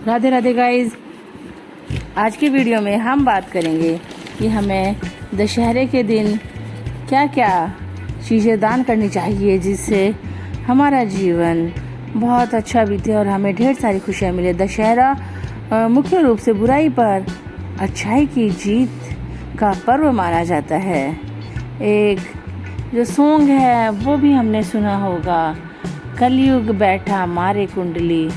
Radhe Radhe guys. आज की video में हम बात करेंगे कि हमें दशहरे के दिन क्या क्या चीज़ें दान करनी चाहिए जिससे हमारा जीवन बहुत अच्छा बीते और हमें ढेर सारी खुशियाँ मिले। दशहरा मुख्य रूप से बुराई पर अच्छाई की जीत का पर्व माना जाता है। एक जो सॉन्ग है वो भी हमने सुना होगा, कलयुग बैठा मारे कुंडली,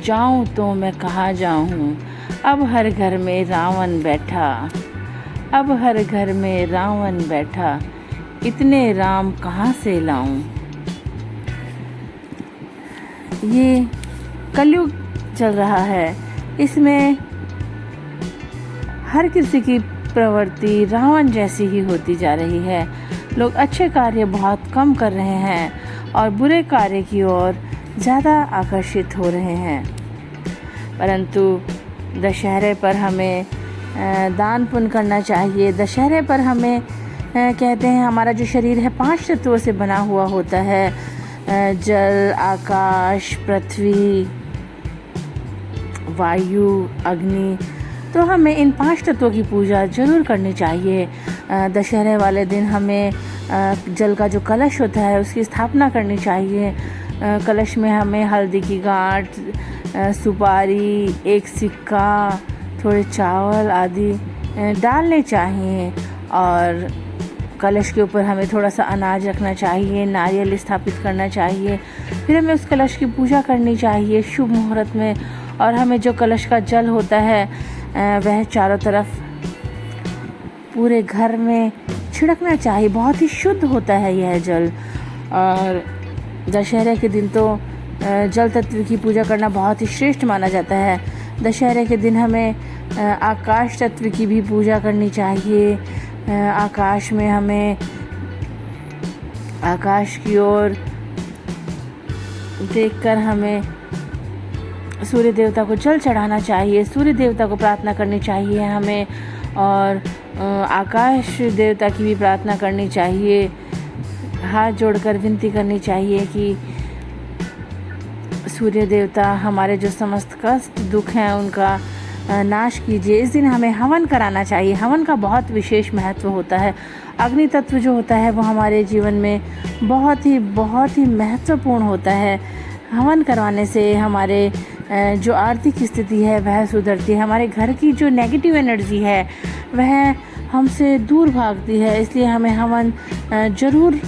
जाऊं तो मैं कहाँ जाऊं, अब हर घर में रावण बैठा, अब हर घर में रावण बैठा, इतने राम कहाँ से लाऊं। ये कलयुग चल रहा है, इसमें हर किसी की प्रवृत्ति रावण जैसी ही होती जा रही है। लोग अच्छे कार्य बहुत कम कर रहे हैं और बुरे कार्य की ओर ज़्यादा आकर्षित हो रहे हैं। परंतु दशहरे पर हमें दान पुण्य करना चाहिए। दशहरे पर हमें कहते हैं हमारा जो शरीर है 5 तत्वों से बना हुआ होता है, जल, आकाश, पृथ्वी, वायु, अग्नि। तो हमें इन 5 तत्वों की पूजा ज़रूर करनी चाहिए। दशहरे वाले दिन हमें जल का जो कलश होता है उसकी स्थापना करनी चाहिए। कलश में हमें हल्दी की गांठ, सुपारी, एक सिक्का, थोड़े चावल आदि डालने चाहिए और कलश के ऊपर हमें थोड़ा सा अनाज रखना चाहिए, नारियल स्थापित करना चाहिए। फिर हमें उस कलश की पूजा करनी चाहिए शुभ मुहूर्त में। और हमें जो कलश का जल होता है वह चारों तरफ पूरे घर में छिड़कना चाहिए। बहुत ही शुद्ध होता है यह जल। और दशहरे के दिन तो जल तत्व की पूजा करना बहुत ही श्रेष्ठ माना जाता है। दशहरे के दिन हमें आकाश तत्व की भी पूजा करनी चाहिए। आकाश में हमें आकाश की ओर देखकर हमें सूर्य देवता को जल चढ़ाना चाहिए, सूर्य देवता को प्रार्थना करनी चाहिए हमें, और आकाश देवता की भी प्रार्थना करनी चाहिए। हाथ जोड़कर विनती करनी चाहिए कि सूर्य देवता हमारे जो समस्त कष्ट दुख हैं उनका नाश कीजिए। इस दिन हमें हवन कराना चाहिए। हवन का बहुत विशेष महत्व होता है। अग्नि तत्व जो होता है वो हमारे जीवन में बहुत ही महत्वपूर्ण होता है। हवन करवाने से हमारे जो आर्थिक स्थिति है वह सुधरती है। हमारे घर की जो नेगेटिव एनर्जी है वह हमसे दूर भागती है। इसलिए हमें हवन ज़रूर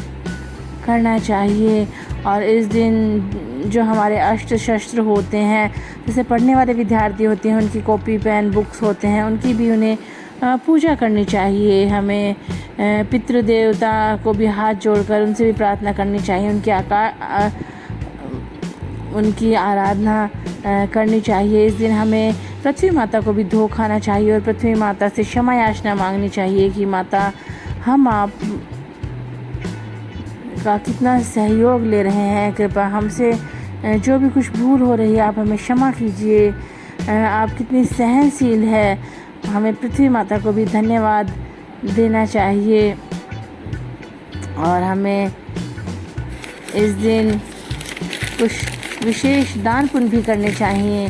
करना चाहिए। और इस दिन जो हमारे अस्त्र शस्त्र होते हैं, जैसे पढ़ने वाले विद्यार्थी होते हैं, उनकी कॉपी पेन बुक्स होते हैं, उनकी भी उन्हें पूजा करनी चाहिए। हमें पितृदेवता को भी हाथ जोड़कर उनसे भी प्रार्थना करनी चाहिए, उनकी आराधना करनी चाहिए। इस दिन हमें पृथ्वी माता को भी धो खाना चाहिए और पृथ्वी माता से क्षमा याचना मांगनी चाहिए कि माता हम आप का कितना सहयोग ले रहे हैं, कृपया हमसे जो भी कुछ भूल हो रही है आप हमें क्षमा कीजिए। आप कितनी सहनशील है। हमें पृथ्वी माता को भी धन्यवाद देना चाहिए। और हमें इस दिन कुछ विशेष दान पुण्य भी करने चाहिए।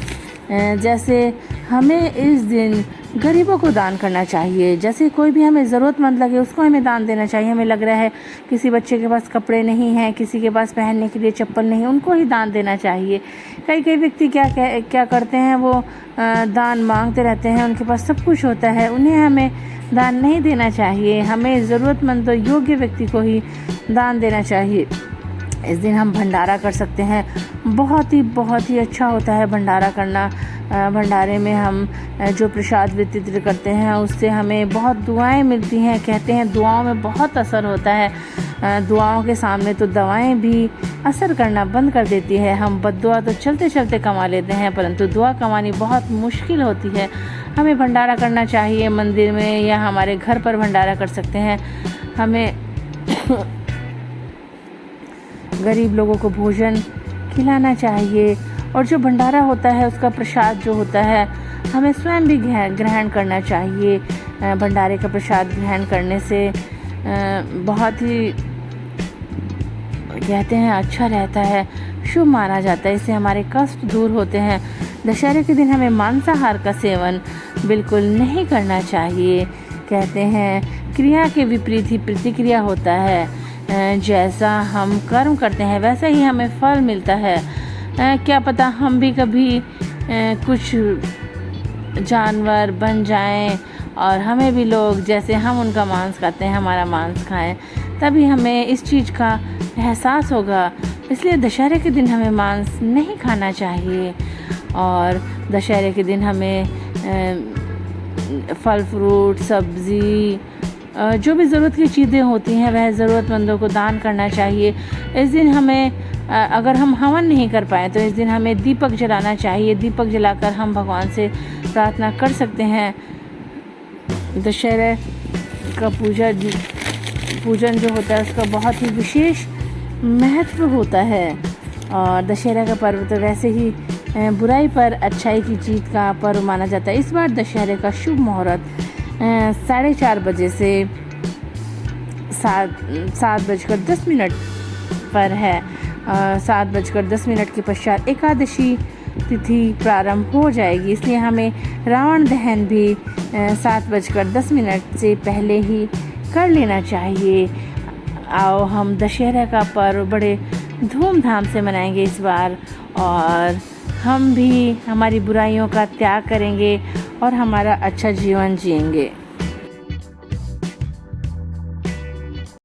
जैसे हमें इस दिन गरीबों को दान करना चाहिए। जैसे कोई भी हमें ज़रूरतमंद लगे उसको हमें दान देना चाहिए। हमें लग रहा है किसी बच्चे के पास कपड़े नहीं हैं, किसी के पास पहनने के लिए चप्पल नहीं, उनको ही दान देना चाहिए। कई व्यक्ति क्या करते हैं, वो दान मांगते रहते हैं, उनके पास सब कुछ होता है, उन्हें हमें दान नहीं देना चाहिए। हमें ज़रूरतमंद योग्य व्यक्ति को ही दान देना चाहिए। इस दिन हम भंडारा कर सकते हैं। बहुत ही अच्छा होता है भंडारा करना। भंडारे में हम जो प्रसाद वितरित करते हैं उससे हमें बहुत दुआएं मिलती हैं। कहते हैं दुआओं में बहुत असर होता है। दुआओं के सामने तो दवाएं भी असर करना बंद कर देती है। हम बद्दुआ तो चलते चलते कमा लेते हैं, परंतु दुआ कमानी बहुत मुश्किल होती है। हमें भंडारा करना चाहिए। मंदिर में या हमारे घर पर भंडारा कर सकते हैं। हमें गरीब लोगों को भोजन खिलाना चाहिए। और जो भंडारा होता है उसका प्रसाद जो होता है हमें स्वयं भी ग्रहण करना चाहिए। भंडारे का प्रसाद ग्रहण करने से बहुत ही कहते हैं अच्छा रहता है, शुभ माना जाता है। इससे हमारे कष्ट दूर होते हैं। दशहरे के दिन हमें मांसाहार का सेवन बिल्कुल नहीं करना चाहिए। कहते हैं क्रिया के विपरीत ही प्रतिक्रिया होता है। जैसा हम कर्म करते हैं वैसा ही हमें फल मिलता है। क्या पता हम भी कभी कुछ जानवर बन जाएं और हमें भी लोग जैसे हम उनका मांस खाते हैं हमारा मांस खाएं, तभी हमें इस चीज़ का एहसास होगा। इसलिए दशहरे के दिन हमें मांस नहीं खाना चाहिए और दशहरे के दिन हमें फल फ्रूट सब्ज़ी जो भी ज़रूरत की चीज़ें होती हैं वह ज़रूरतमंदों को दान करना चाहिए। इस दिन हमें अगर हम हवन नहीं कर पाए तो इस दिन हमें दीपक जलाना चाहिए। दीपक जलाकर हम भगवान से प्रार्थना कर सकते हैं। दशहरे का पूजन जो होता है उसका बहुत ही विशेष महत्व होता है। और दशहरा का पर्व तो वैसे ही बुराई पर अच्छाई की जीत का पर्व माना जाता है। इस बार दशहरे का शुभ मुहूर्त 4:30 बजे से 7:10 पर है। 7:10 के पश्चात एकादशी तिथि प्रारंभ हो जाएगी। इसलिए हमें रावण दहन भी 7:10 से पहले ही कर लेना चाहिए। आओ हम दशहरा का पर्व बड़े धूमधाम से मनाएंगे इस बार और हम भी हमारी बुराइयों का त्याग करेंगे और हमारा अच्छा जीवन जिएंगे।